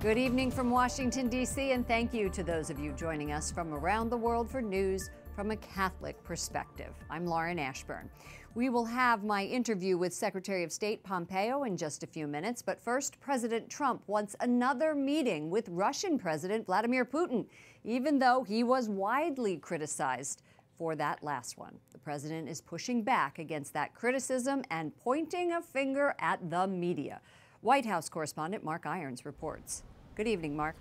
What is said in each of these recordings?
Good evening from Washington, D.C., and thank you to those of you joining us from around the world for news from a Catholic perspective. I'm Lauren Ashburn. We will have my interview with Secretary of State Pompeo in just a few minutes, but first, President Trump wants another meeting with Russian President Vladimir Putin, even though he was widely criticized for that last one. The president is pushing back against that criticism and pointing a finger at the media. White House Correspondent Mark Irons reports. Good evening, Mark.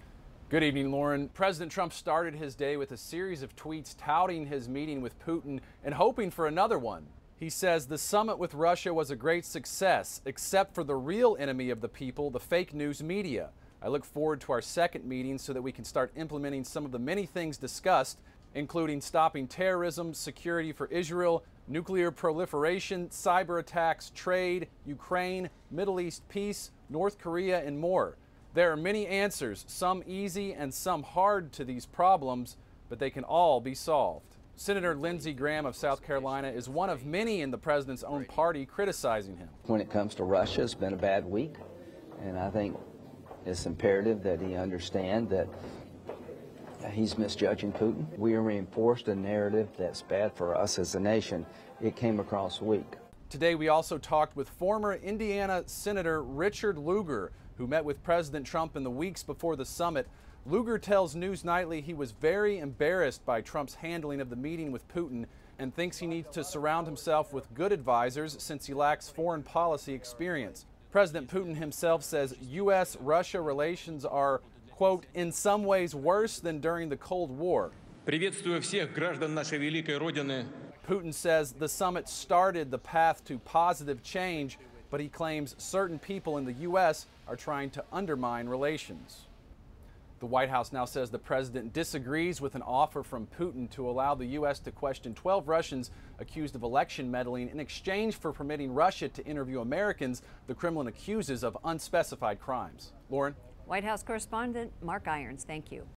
Good evening, Lauren. President Trump started his day with a series of tweets touting his meeting with Putin and hoping for another one. He says the summit with Russia was a great success, except for the real enemy of the people, the fake news media. I look forward to our second meeting so that we can start implementing some of the many things discussed, including stopping terrorism, security for Israel, nuclear proliferation, cyber attacks, trade, Ukraine, Middle East peace, North Korea, and more. There are many answers, some easy and some hard to these problems, but they can all be solved. Senator Lindsey Graham of South Carolina is one of many in the president's own party criticizing him. When it comes to Russia, it's been a bad week, and I think it's imperative that he understand that he's misjudging Putin. We reinforced a narrative that's bad for us as a nation. It came across weak. Today we also talked with former Indiana Senator Richard Lugar, who met with President Trump in the weeks before the summit. Lugar tells News Nightly he was very embarrassed by Trump's handling of the meeting with Putin and thinks he needs to surround himself with good advisors since he lacks foreign policy experience. President Putin himself says U.S.-Russia relations are, quote, in some ways worse than during the Cold War. Приветствую всех граждан нашей великой Родины. Putin says the summit started the path to positive change, but he claims certain people in the U.S. are trying to undermine relations. The White House now says the president disagrees with an offer from Putin to allow the U.S. to question 12 Russians accused of election meddling in exchange for permitting Russia to interview Americans the Kremlin accuses of unspecified crimes. Lauren? White House Correspondent Mark Irons, thank you.